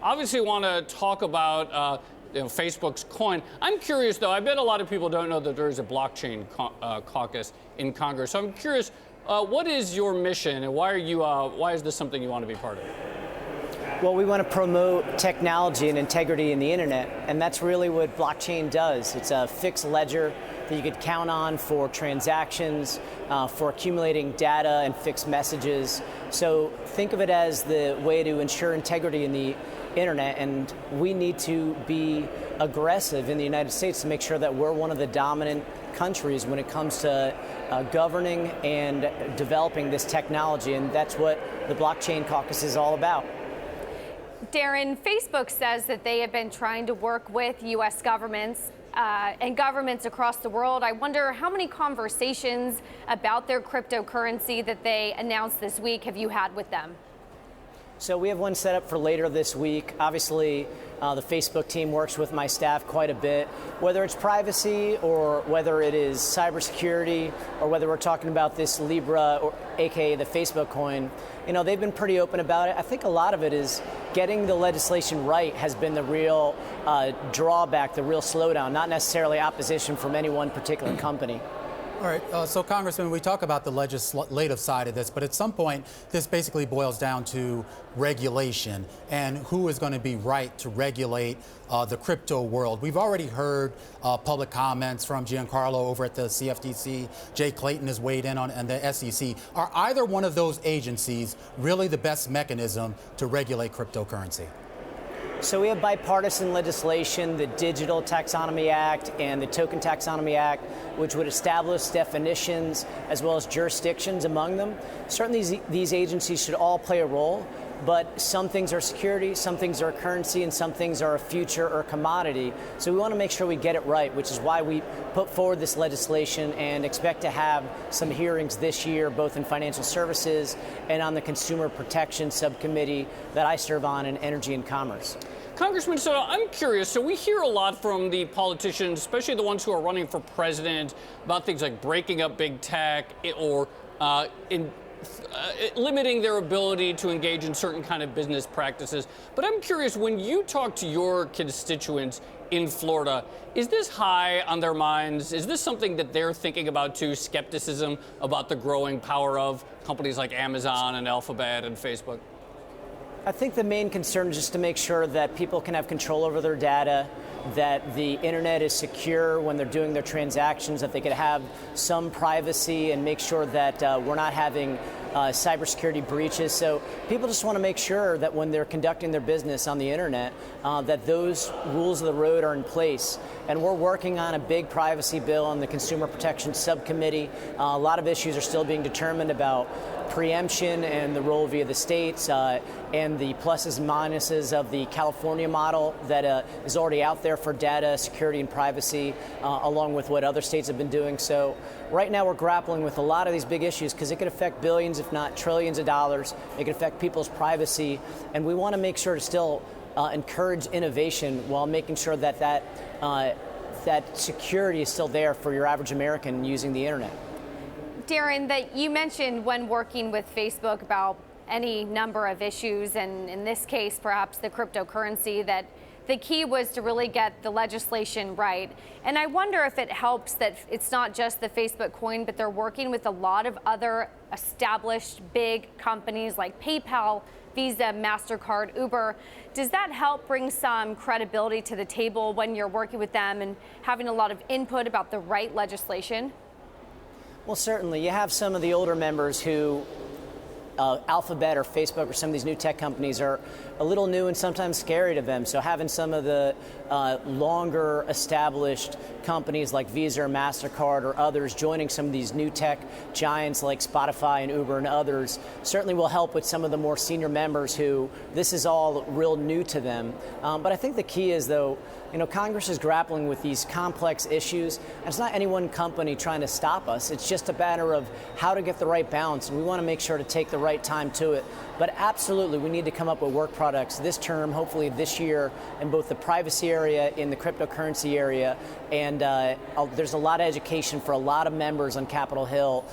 obviously want to talk about Facebook's coin. I'm curious, though. I bet a lot of people don't know that there is a blockchain caucus in Congress. So I'm curious, what is your mission, and why is this something you want to be part of? Well, we want to promote technology and integrity in the internet, and that's really what blockchain does. It's a fixed ledger that you could count on for transactions, for accumulating data and fixed messages. So think of it as the way to ensure integrity in the internet, and we need to be aggressive in the United States to make sure that we're one of the dominant countries when it comes to governing and developing this technology, and that's what the blockchain caucus is all about. Darren, Facebook says that they have been trying to work with U.S. governments and governments across the world. I wonder how many conversations about their cryptocurrency that they announced this week have you had with them? So we have one set up for later this week. Obviously, the Facebook team works with my staff quite a bit, whether it's privacy or whether it is cybersecurity or whether we're talking about this Libra, or aka the Facebook coin. You know, they've been pretty open about it. I think a lot of it is getting the legislation right has been the real drawback, the real slowdown, not necessarily opposition from any one particular company. All right, so Congressman, we talk about the legislative side of this, but at some point, this basically boils down to regulation and who is going to be right to regulate the crypto world. We've already heard public comments from Giancarlo over at the CFTC. Jay Clayton has weighed in on the SEC. Are either one of those agencies really the best mechanism to regulate cryptocurrency? So we have bipartisan legislation, the Digital Taxonomy Act and the Token Taxonomy Act, which would establish definitions as well as jurisdictions among them. Certainly these agencies should all play a role, but some things are security, some things are a currency, and some things are a future or commodity. So we want to make sure we get it right, which is why we put forward this legislation and expect to have some hearings this year, both in financial services and on the Consumer Protection Subcommittee that I serve on in Energy and Commerce. Congressman Soto, I'm curious. So we hear a lot from the politicians, especially the ones who are running for president, about things like breaking up big tech or limiting their ability to engage in certain kind of business practices. But I'm curious, when you talk to your constituents in Florida, is this high on their minds? Is this something that they're thinking about too, skepticism about the growing power of companies like Amazon and Alphabet and Facebook? I think the main concern is just to make sure that people can have control over their data, that the internet is secure when they're doing their transactions, that they could have some privacy and make sure that we're not having cybersecurity breaches. So people just want to make sure that when they're conducting their business on the internet, that those rules of the road are in place. And we're working on a big privacy bill on the Consumer Protection Subcommittee. A lot of issues are still being determined about preemption and the role via the states and the pluses and minuses of the California model that is already out there for data security and privacy, along with what other states have been doing. So right now we're grappling with a lot of these big issues because it could affect billions, if not trillions of dollars. It could affect people's privacy. And we want to make sure to still encourage innovation while making sure that that security is still there for your average American using the internet. Darren, that you mentioned when working with Facebook about any number of issues, and in this case, perhaps the cryptocurrency, that the key was to really get the legislation right. And I wonder if it helps that it's not just the Facebook coin, but they're working with a lot of other established big companies like PayPal, Visa, MasterCard, Uber. Does that help bring some credibility to the table when you're working with them and having a lot of input about the right legislation? Well, certainly. You have some of the older members who Alphabet or Facebook or some of these new tech companies are a little new and sometimes scary to them. So having some of the longer established companies like Visa or MasterCard or others joining some of these new tech giants like Spotify and Uber and others certainly will help with some of the more senior members who this is all real new to them. But I think the key is, though, Congress is grappling with these complex issues. And it's not any one company trying to stop us. It's just a matter of how to get the right balance. And we want to make sure to take the right time to it. But absolutely, we need to come up with work products this term, hopefully this year, in both the privacy area, in the cryptocurrency area. And there's a lot of education for a lot of members on Capitol Hill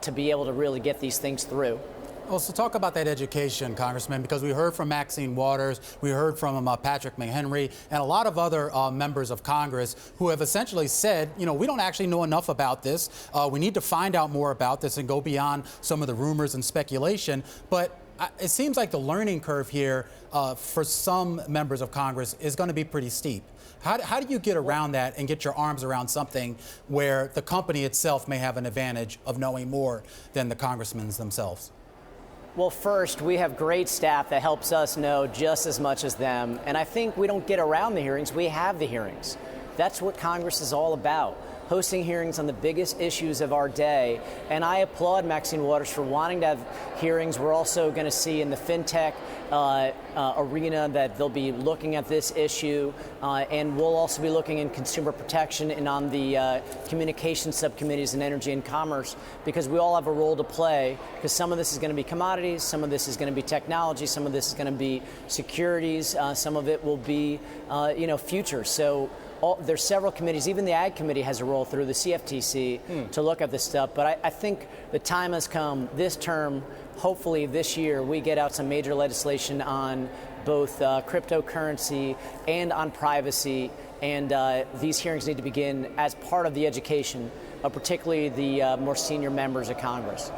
to be able to really get these things through. Well, so talk about that education, Congressman, because we heard from Maxine Waters, we heard from Patrick McHenry, and a lot of other members of Congress who have essentially said, you know, we don't actually know enough about this. We need to find out more about this and go beyond some of the rumors and speculation. But it seems like the learning curve here for some members of Congress is going to be pretty steep. How do you get around that and get your arms around something where the company itself may have an advantage of knowing more than the congressmen themselves? Well, first, we have great staff that helps us know just as much as them. And I think we don't get around the hearings, we have the hearings. That's what Congress is all about, hosting hearings on the biggest issues of our day. And I applaud Maxine Waters for wanting to have hearings. We're also going to see in the fintech arena that they'll be looking at this issue. And we'll also be looking in consumer protection and on the communication subcommittees in energy and commerce, because we all have a role to play, because some of this is going to be commodities, some of this is going to be technology, some of this is going to be securities, some of it will be, futures. So there's several committees, even the Ag Committee has a role through the CFTC to look at this stuff. But I think the time has come this term, hopefully this year, we get out some major legislation on both cryptocurrency and on privacy. And these hearings need to begin as part of the education of particularly the more senior members of Congress.